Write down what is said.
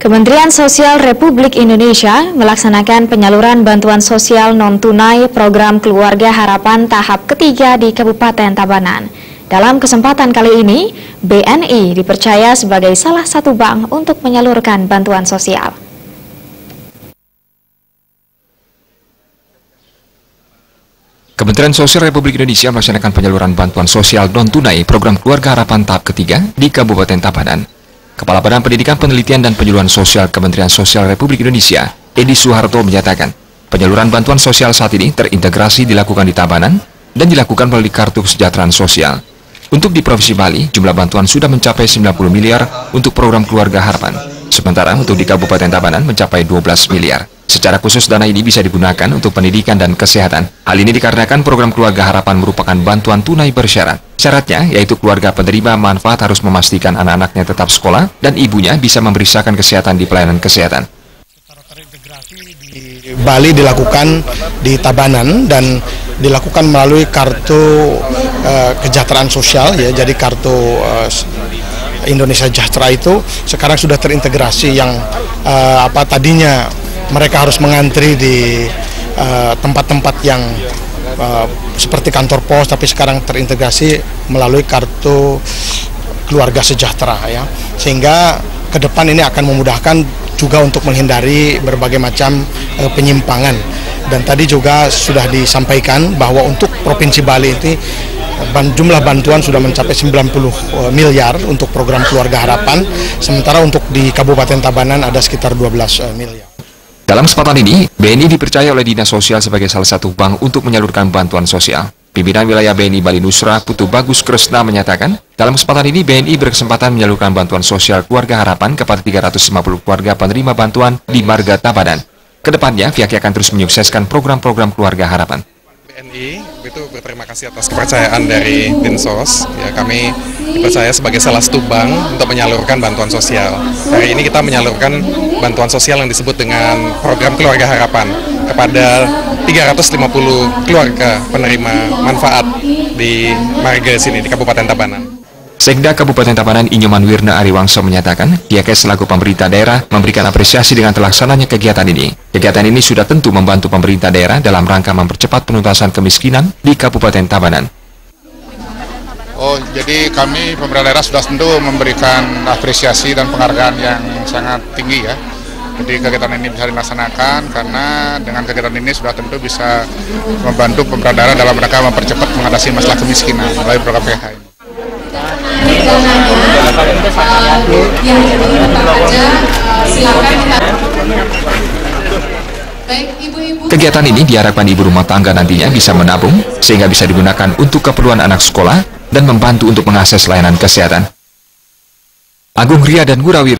Kementerian Sosial Republik Indonesia melaksanakan penyaluran bantuan sosial non-tunai program Keluarga Harapan tahap ketiga di Kabupaten Tabanan. Dalam kesempatan kali ini, BNI dipercaya sebagai salah satu bank untuk menyalurkan bantuan sosial. Kementerian Sosial Republik Indonesia melaksanakan penyaluran bantuan sosial non-tunai program Keluarga Harapan tahap ketiga di Kabupaten Tabanan. Kepala Badan Pendidikan Penelitian dan Penyuluhan Sosial Kementerian Sosial Republik Indonesia, Edi Suharto menyatakan, penyaluran bantuan sosial saat ini terintegrasi dilakukan di Tabanan dan dilakukan melalui Kartu Kesejahteraan Sosial. Untuk di Provinsi Bali, jumlah bantuan sudah mencapai 90 miliar untuk program Keluarga Harapan. Sementara untuk di Kabupaten Tabanan mencapai 12 miliar. Secara khusus dana ini bisa digunakan untuk pendidikan dan kesehatan. Hal ini dikarenakan program Keluarga Harapan merupakan bantuan tunai bersyarat. Syaratnya yaitu keluarga penerima manfaat harus memastikan anak-anaknya tetap sekolah dan ibunya bisa memeriksakan kesehatan di pelayanan kesehatan. Secara terintegrasi di Bali dilakukan di Tabanan dan dilakukan melalui kartu kesejahteraan sosial, ya. Jadi kartu Indonesia Sejahtera itu sekarang sudah terintegrasi yang tadinya mereka harus mengantri di tempat-tempat yang seperti kantor pos, tapi sekarang terintegrasi melalui kartu keluarga sejahtera, ya. Sehingga ke depan ini akan memudahkan juga untuk menghindari berbagai macam penyimpangan. Dan tadi juga sudah disampaikan bahwa untuk Provinsi Bali ini jumlah bantuan sudah mencapai 90 miliar untuk program Keluarga Harapan, sementara untuk di Kabupaten Tabanan ada sekitar 12 miliar. Dalam kesempatan ini, BNI dipercaya oleh Dinas Sosial sebagai salah satu bank untuk menyalurkan bantuan sosial. Pimpinan wilayah BNI Bali Nusra, Putu Bagus Kresna menyatakan, dalam kesempatan ini BNI berkesempatan menyalurkan bantuan sosial Keluarga Harapan kepada 350 keluarga penerima bantuan di Marga Tabanan. Kedepannya, pihaknya akan terus menyukseskan program-program Keluarga Harapan. BNI itu berterima kasih atas kepercayaan dari Dinsos. Ya, kami dipercaya sebagai salah satu bank untuk menyalurkan bantuan sosial. Hari ini kita menyalurkan bantuan sosial yang disebut dengan program Keluarga Harapan kepada 350 keluarga penerima manfaat di Marga sini di Kabupaten Tabanan. Sekda Kabupaten Tabanan Inyoman Wirna Ariwangso menyatakan, pihaknya selaku pemerintah daerah memberikan apresiasi dengan terlaksananya kegiatan ini. Kegiatan ini sudah tentu membantu pemerintah daerah dalam rangka mempercepat penuntasan kemiskinan di Kabupaten Tabanan. Jadi kami pemerintah daerah sudah tentu memberikan apresiasi dan penghargaan yang sangat tinggi, ya. Jadi kegiatan ini bisa dilaksanakan karena dengan kegiatan ini sudah tentu bisa membantu pemerintah daerah dalam rangka mempercepat mengatasi masalah kemiskinan melalui program PH ini. Kegiatan ini diharapkan ibu rumah tangga nantinya bisa menabung sehingga bisa digunakan untuk keperluan anak sekolah dan membantu untuk mengakses layanan kesehatan. Agung Ria dan Gurawir